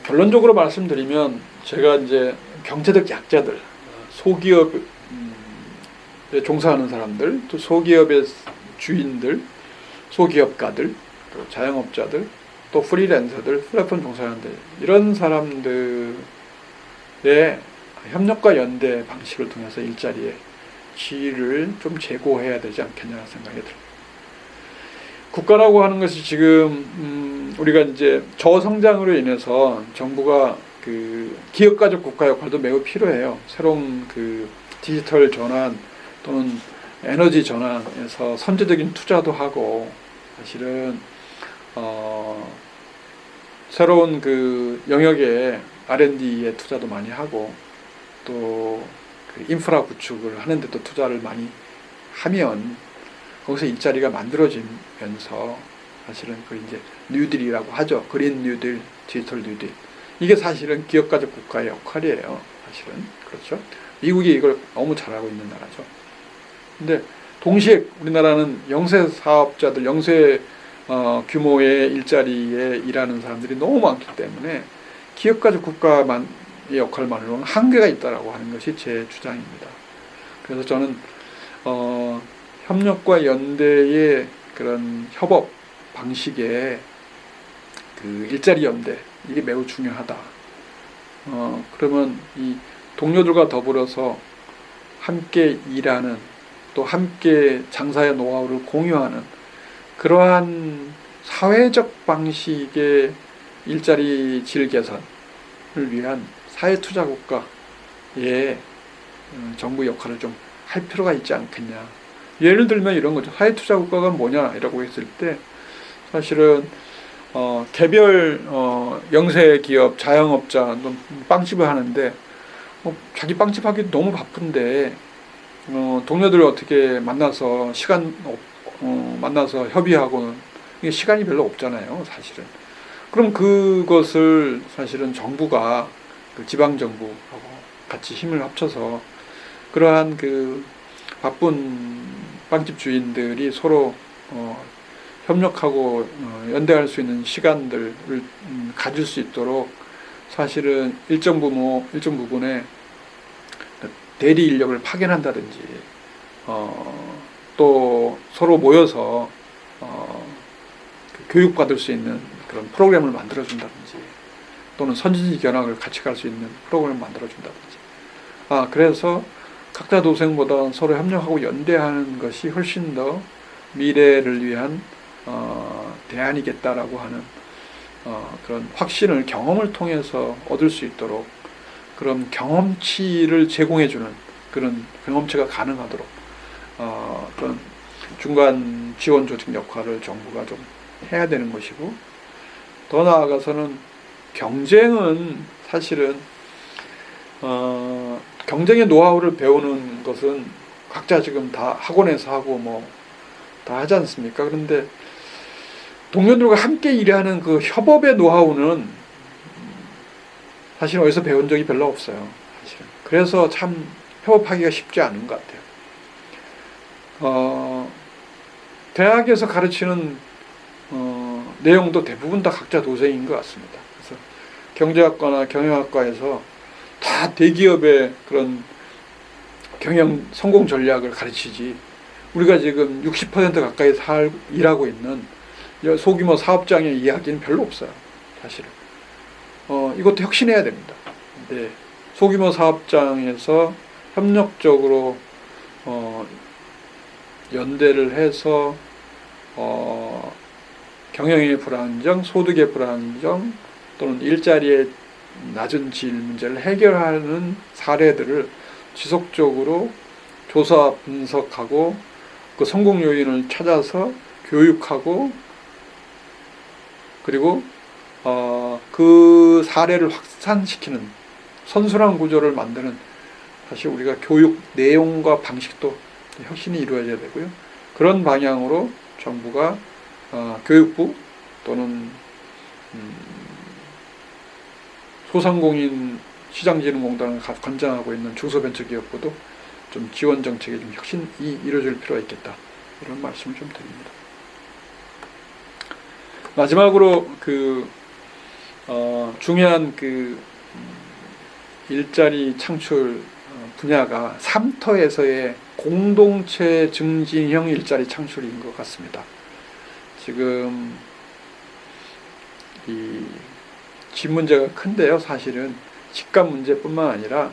결론적으로 말씀드리면 제가 이제 경제적 약자들, 소기업에 종사하는 사람들, 또 소기업의 주인들, 소기업가들, 또 자영업자들, 또 프리랜서들, 플랫폼 종사자들 이런 사람들의 협력과 연대 방식을 통해서 일자리의 질을 좀 제고해야 되지 않겠냐는 생각이 들어요. 국가라고 하는 것이 지금 우리가 이제 저성장으로 인해서 정부가 그 기업가적 국가 역할도 매우 필요해요. 새로운 그 디지털 전환 또는 에너지 전환에서 선제적인 투자도 하고 사실은 새로운 그 영역에 R&D에 투자도 많이 하고 또 그 인프라 구축을 하는데도 투자를 많이 하면 거기서 일자리가 만들어지면서 사실은 그 이제 뉴딜이라고 하죠. 그린 뉴딜, 디지털 뉴딜. 이게 사실은 기업가적 국가의 역할이에요. 사실은 그렇죠. 미국이 이걸 너무 잘하고 있는 나라죠. 근데 동시에 우리나라는 영세 사업자들, 영세 규모의 일자리에 일하는 사람들이 너무 많기 때문에 기업가적 국가만의 역할만으로는 한계가 있다라고 하는 것이 제 주장입니다. 그래서 저는 협력과 연대의 그런 협업 방식의 그 일자리 연대 이게 매우 중요하다. 그러면 이 동료들과 더불어서 함께 일하는 또 함께 장사의 노하우를 공유하는 그러한 사회적 방식의 일자리 질 개선을 위한 사회투자국가의 정부 역할을 좀 할 필요가 있지 않겠냐. 예를 들면 이런 거죠. 사회투자국가가 뭐냐라고 했을 때 사실은 개별 영세기업 자영업자 빵집을 하는데 자기 빵집 하기 너무 바쁜데 동료들을 어떻게 만나서 만나서 협의하고는 이게 시간이 별로 없잖아요, 사실은. 그럼 그것을 사실은 정부가 그 지방 정부하고 같이 힘을 합쳐서 그러한 그 바쁜 빵집 주인들이 서로 협력하고 연대할 수 있는 시간들을 가질 수 있도록 사실은 일정 부분에 대리 인력을 파견한다든지 또 서로 모여서 교육받을 수 있는 그런 프로그램을 만들어준다든지 또는 선진지 견학을 같이 갈 수 있는 프로그램을 만들어준다든지 그래서 각자 도생보다 서로 협력하고 연대하는 것이 훨씬 더 미래를 위한 대안이겠다라고 하는 그런 확신을 경험을 통해서 얻을 수 있도록 그런 경험치를 제공해주는 그런 경험치가 가능하도록 그런 중간 지원 조직 역할을 정부가 좀 해야 되는 것이고 더 나아가서는 경쟁은 사실은 경쟁의 노하우를 배우는 것은 각자 지금 다 학원에서 하고 뭐 다 하지 않습니까? 그런데 동료들과 함께 일하는 그 협업의 노하우는 사실 어디서 배운 적이 별로 없어요. 사실은. 그래서 참 협업하기가 쉽지 않은 것 같아요. 대학에서 가르치는 내용도 대부분 다 각자 도생인 것 같습니다. 그래서 경제학과나 경영학과에서 다 대기업의 그런 경영 성공 전략을 가르치지, 우리가 지금 60% 가까이 일하고 있는 소규모 사업장의 이야기는 별로 없어요. 사실은 이것도 혁신해야 됩니다. 네, 소규모 사업장에서 협력적으로 연대를 해서 경영의 불안정, 소득의 불안정 또는 일자리의 낮은 질 문제를 해결하는 사례들을 지속적으로 조사 분석하고 그 성공 요인을 찾아서 교육하고, 그리고 그 사례를 확산시키는 선순환 구조를 만드는, 사실 우리가 교육 내용과 방식도 혁신이 이루어져야 되고요. 그런 방향으로 정부가 교육부 또는 소상공인 시장진흥공단을 관장하고 있는 중소벤처기업부도 좀 지원 정책에 좀 혁신이 이루어질 필요가 있겠다, 이런 말씀을 좀 드립니다. 마지막으로 중요한 일자리 창출 분야가 3터에서의 공동체 증진형 일자리 창출인 것 같습니다. 지금 이 집 문제가 큰데요. 사실은 집값 문제뿐만 아니라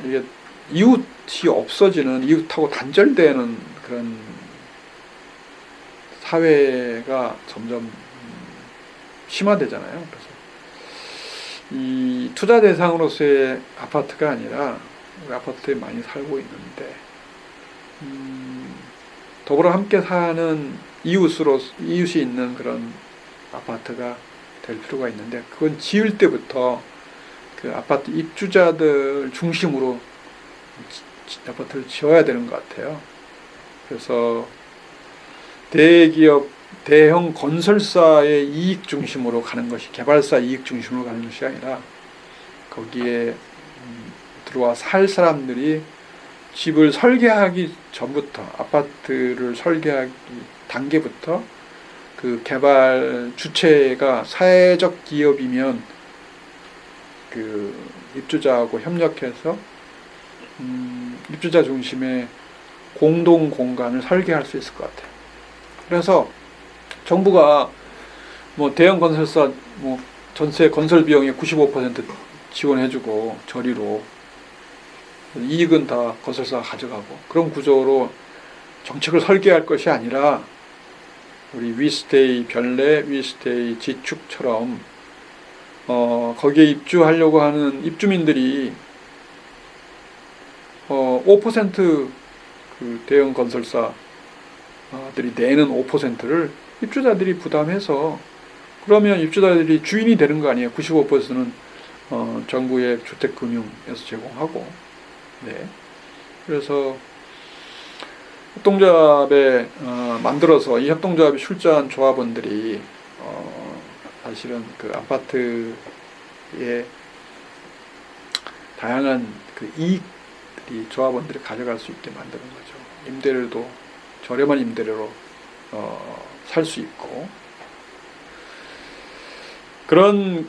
이게 이웃이 없어지는, 이웃하고 단절되는 그런 사회가 점점 심화되잖아요. 그래서 이 투자 대상으로서의 아파트가 아니라, 우리 아파트에 많이 살고 있는데 더불어 함께 사는 이웃이 있는 그런 아파트가 될 필요가 있는데, 그건 지을 때부터 그 아파트 입주자들 중심으로 아파트를 지어야 되는 것 같아요. 그래서 대기업, 대형 건설사의 이익 중심으로 가는 것이, 개발사 이익 중심으로 가는 것이 아니라, 거기에 들어와 살 사람들이 집을 설계하기 전부터, 아파트를 설계하기 단계부터 그 개발 주체가 사회적 기업이면 그 입주자하고 협력해서 입주자 중심의 공동 공간을 설계할 수 있을 것 같아요. 그래서 정부가 대형 건설사 전체 건설 비용의 95% 지원해주고 저리로, 이익은 다 건설사가 가져가고, 그런 구조로 정책을 설계할 것이 아니라, 우리 위스테이 별내, 위스테이 지축처럼 거기에 입주하려고 하는 입주민들이 5% 그 대형 건설사들이 내는 5%를 입주자들이 부담해서, 그러면 입주자들이 주인이 되는 거 아니에요. 95%는 정부의 주택금융에서 제공하고. 네. 그래서 협동조합에 만들어서, 이 협동조합에 출자한 조합원들이 사실은 그 아파트의 다양한 그 이익들이 조합원들이 가져갈 수 있게 만드는 거죠. 임대료도 저렴한 임대료로 살 수 있고, 그런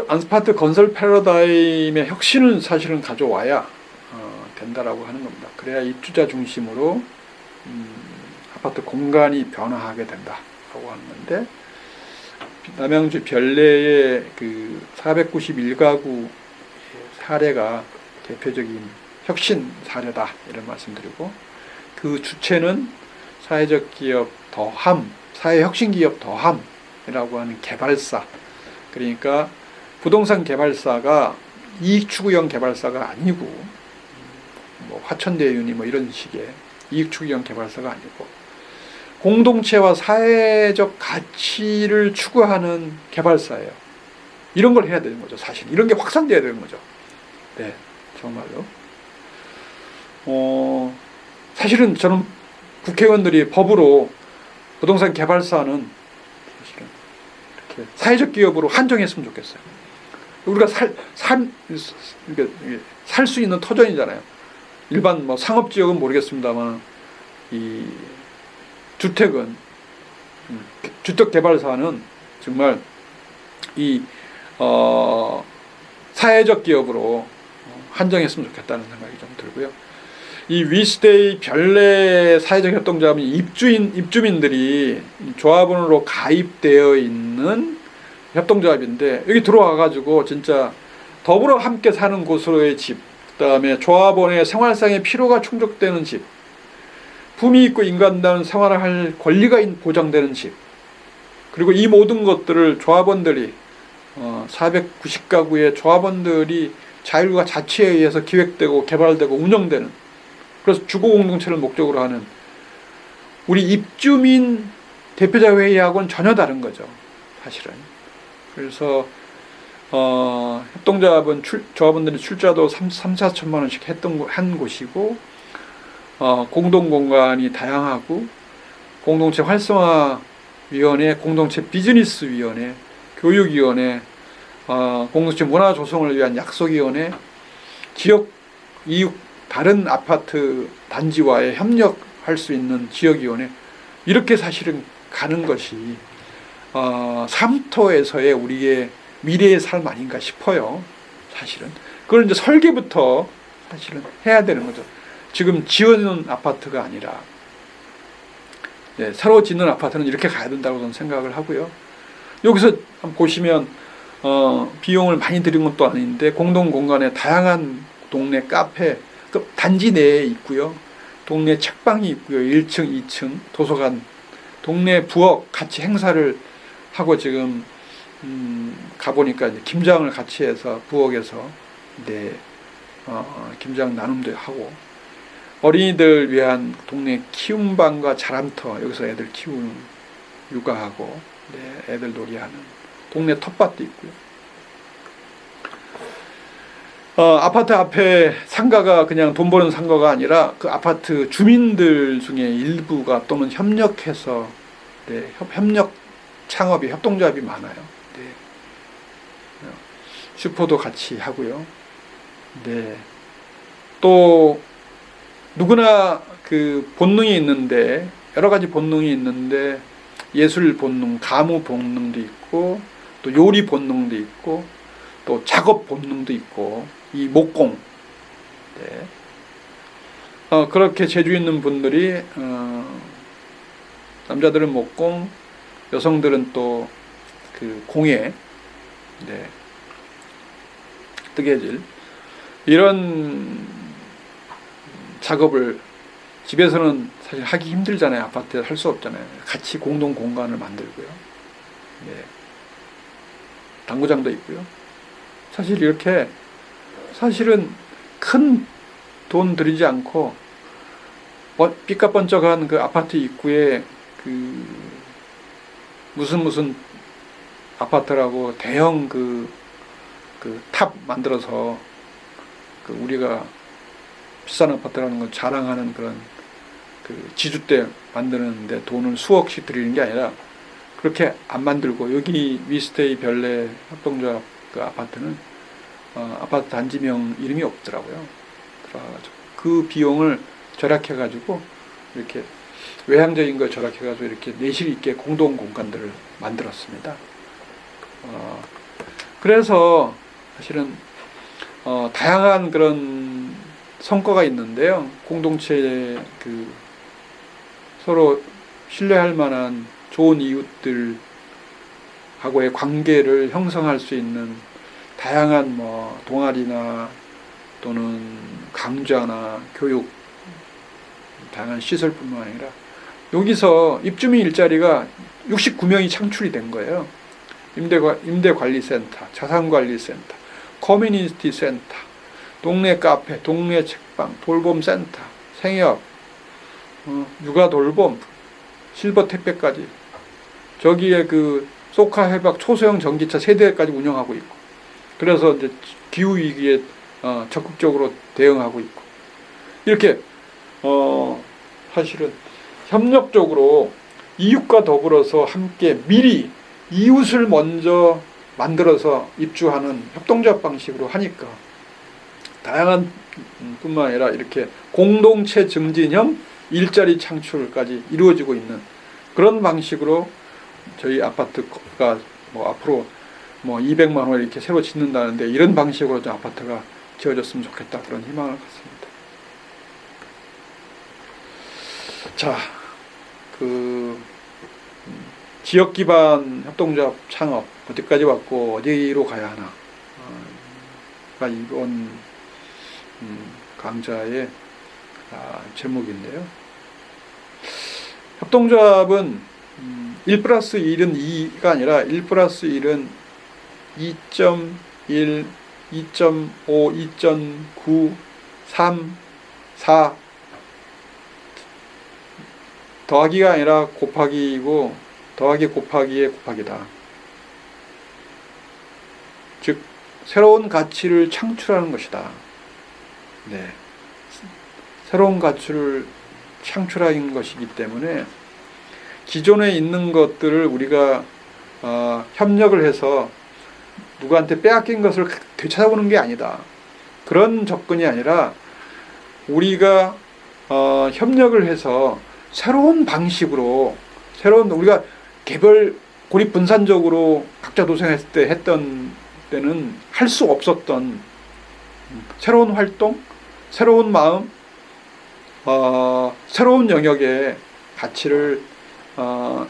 아파트 건설 패러다임의 혁신을 사실은 가져와야 된다라고 하는 겁니다. 그래야 입주자 중심으로 아파트 공간이 변화하게 된다라고 하는 건데, 남양주 별내의 그 491가구 사례가 대표적인 혁신 사례다, 이런 말씀드리고, 그 주체는 사회적 기업 더함, 사회혁신 기업 더함이라고 하는 개발사, 그러니까 부동산 개발사가 이익 추구형 개발사가 아니고, 화천대유니 이런 식의 이익 추구형 개발사가 아니고, 공동체와 사회적 가치를 추구하는 개발사예요. 이런 걸 해야 되는 거죠. 사실 이런 게 확산돼야 되는 거죠. 네, 정말로. 사실은 저는 국회의원들이 법으로 부동산 개발사는 사실은 이렇게 사회적 기업으로 한정했으면 좋겠어요. 우리가 살 수 있는 터전이잖아요. 일반 상업지역은 모르겠습니다만, 이 주택은 주택개발사는 정말 이 사회적 기업으로 한정했으면 좋겠다는 생각이 좀 들고요. 이 위스테이 별내 사회적 협동조합은 입주민들이 조합원으로 가입되어 있는 협동조합인데, 여기 들어와 가지고 진짜 더불어 함께 사는 곳으로의 집, 그다음에 조합원의 생활상의 필요가 충족되는 집, 품위 있고 인간다운 생활을 할 권리가 보장되는 집, 그리고 이 모든 것들을 조합원들이 490가구의 조합원들이 자율과 자치에 의해서 기획되고 개발되고 운영되는, 그래서 주거공동체를 목적으로 하는 우리 입주민 대표자 회의하고는 전혀 다른 거죠, 사실은. 그래서 협동조합은 조합원들이 출자도 3,4천만 원씩 한 곳이고, 공동공간이 다양하고, 공동체 활성화위원회, 공동체 비즈니스위원회, 교육위원회, 공동체 문화 조성을 위한 약속위원회, 지역 이웃 다른 아파트 단지와의 협력할 수 있는 지역위원회, 이렇게 사실은 가는 것이 삼토에서의 우리의 미래의 삶 아닌가 싶어요. 사실은 그걸 이제 설계부터 사실은 해야 되는 거죠. 지금 지어지는 아파트가 아니라, 네, 새로 짓는 아파트는 이렇게 가야 된다고 저는 생각을 하고요. 여기서 보시면 비용을 많이 들인 것도 아닌데, 공동공간에 다양한 동네 카페, 그 단지 내에 있고요. 동네 책방이 있고요. 1층, 2층 도서관, 동네 부엌 같이 행사를 하고, 지금 가보니까 이제 김장을 같이 해서 부엌에서 김장 나눔도 하고, 어린이들 위한 동네 키움방과 자람터, 여기서 애들 키우는 육아하고, 애들 놀이하는 동네 텃밭도 있고요. 아파트 앞에 상가가 그냥 돈 버는 상가가 아니라 그 아파트 주민들 중에 일부가 또는 협력해서, 협력 창업이, 협동조합이 많아요. 슈퍼도 같이 하고요. 또 누구나 그 본능이 있는데, 여러 가지 본능이 있는데, 예술 본능, 가무 본능도 있고, 또 요리 본능도 있고, 또 작업 본능도 있고, 이 목공, 그렇게 재주 있는 분들이, 남자들은 목공, 여성들은 또 그 공예, 뜨개질, 이런 작업을 집에서는 사실 하기 힘들잖아요. 아파트에 할 수 없잖아요. 같이 공동 공간을 만들고요. 당구장도 있고요. 사실 이렇게, 사실은 큰 돈 들이지 않고 삐까번쩍한 그 아파트 입구에 그 무슨 아파트라고 대형 그 탑 만들어서 그 우리가 비싼 아파트라는 걸 자랑하는 그런 그 지주대 만드는데 돈을 수억씩 들이는 게 아니라, 그렇게 안 만들고, 여기 위스테이 별내 협동조합 그 아파트는 아파트 단지명 이름이 없더라고요. 그래가지고 그 비용을 절약해가지고, 이렇게 외향적인 걸 절약해가지고 이렇게 내실 있게 공동 공간들을 만들었습니다. 그래서 사실은 다양한 그런 성과가 있는데요. 공동체 그 서로 신뢰할 만한 좋은 이웃들하고의 관계를 형성할 수 있는 다양한 동아리나 또는 강좌나 교육, 다양한 시설뿐만 아니라, 여기서 입주민 일자리가 69명이 창출이 된 거예요. 임대관리센터, 자산관리센터, 커뮤니티 센터, 동네 카페, 동네 책방, 돌봄센터, 생협, 육아돌봄, 실버 택배까지, 저기에 그 소카 해박 초소형 전기차 세대까지 운영하고 있고, 그래서 이제 기후 위기에 적극적으로 대응하고 있고, 이렇게 사실은 협력적으로 이웃과 더불어서 함께 미리 이웃을 먼저 만들어서 입주하는 협동조합 방식으로 하니까, 다양한 뿐만 아니라 이렇게 공동체 증진형 일자리 창출까지 이루어지고 있는 그런 방식으로 저희 아파트가 뭐 앞으로 뭐 200만 원 이렇게 새로 짓는다는데 이런 방식으로 좀 아파트가 지어졌으면 좋겠다, 그런 희망을 갖습니다. 자, 지역 기반 협동조합 창업 어디까지 왔고 어디로 가야 하나 가 이번 강좌의 제목인데요. 협동조합은 1+1은 2가 아니라 1+1은 2.1, 2.5, 2.9, 3, 4 더하기가 아니라 곱하기이고 더하기 곱하기의 곱하기다. 즉 새로운 가치를 창출하는 것이다. 네, 새로운 가치를 창출하는 것이기 때문에 기존에 있는 것들을 우리가 협력을 해서 누구한테 빼앗긴 것을 되찾아보는 게 아니다. 그런 접근이 아니라 우리가 협력을 해서 새로운 방식으로 우리가 개별 고립 분산적으로 각자 도생했을 때 했던 때는 할 수 없었던 새로운 활동, 새로운 마음, 새로운 영역의 가치를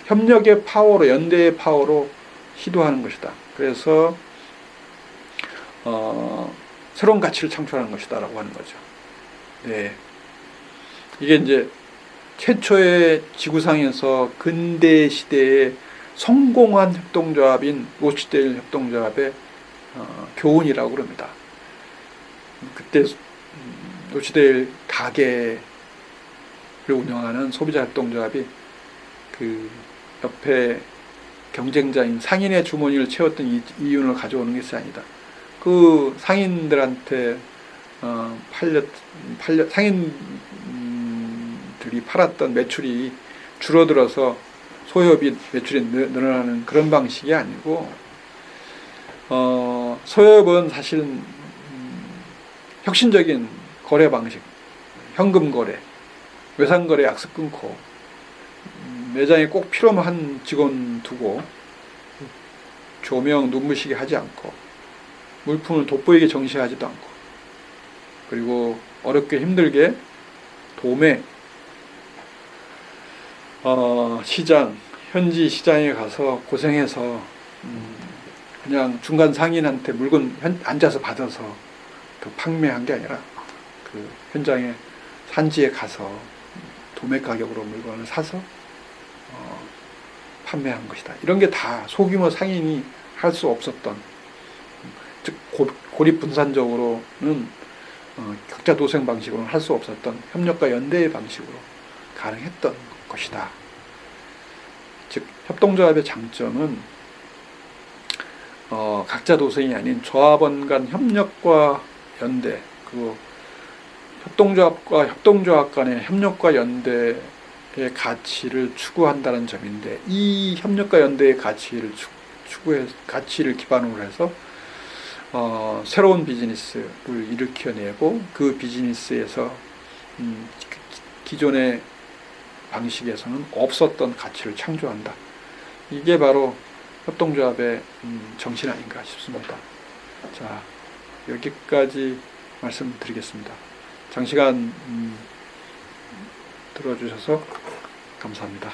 협력의 파워로, 연대의 파워로 시도하는 것이다. 그래서 새로운 가치를 창출하는 것이다 라고 하는 거죠. 네, 이게 이제 최초의 지구상에서 근대 시대에 성공한 협동조합인 로치데일 협동조합의 교훈이라고 그럽니다. 그때 로치데일 가게를 운영하는 소비자 협동조합이 그 옆에 경쟁자인 상인의 주머니를 채웠던 이윤을 가져오는 것이 아니다. 그 상인들한테 상인들이 팔았던 매출이 줄어들어서 소협이 매출이 늘어나는 그런 방식이 아니고, 소협은 사실은 혁신적인 거래 방식, 현금 거래, 외상 거래 약속 끊고 매장에 꼭 필요한 직원 두고 조명, 눈부시게 하지 않고 물품을 돋보이게 정시하지도 않고, 그리고 어렵게 힘들게 도매, 시장, 현지 시장에 가서 고생해서 그냥 중간 상인한테 물건 앉아서 받아서 그 판매한 게 아니라 그 현장에 산지에 가서 도매 가격으로 물건을 사서 판매한 것이다. 이런 게 다 소규모 상인이 할 수 없었던, 즉 고립 분산적으로는 각자 도생 방식으로는 할 수 없었던 협력과 연대의 방식으로 가능했던 것이다. 즉 협동조합의 장점은 각자 도생이 아닌 조합원 간 협력과 연대, 그리고 협동조합과 협동조합 간의 협력과 연대의 가치를 추구한다는 점인데, 이 협력과 연대의 가치를 가치를 기반으로 해서 새로운 비즈니스를 일으켜내고 그 비즈니스에서 기존의 방식에서는 없었던 가치를 창조한다. 이게 바로 협동조합의 정신 아닌가 싶습니다. 자, 여기까지 말씀드리겠습니다. 장시간 들어주셔서 감사합니다.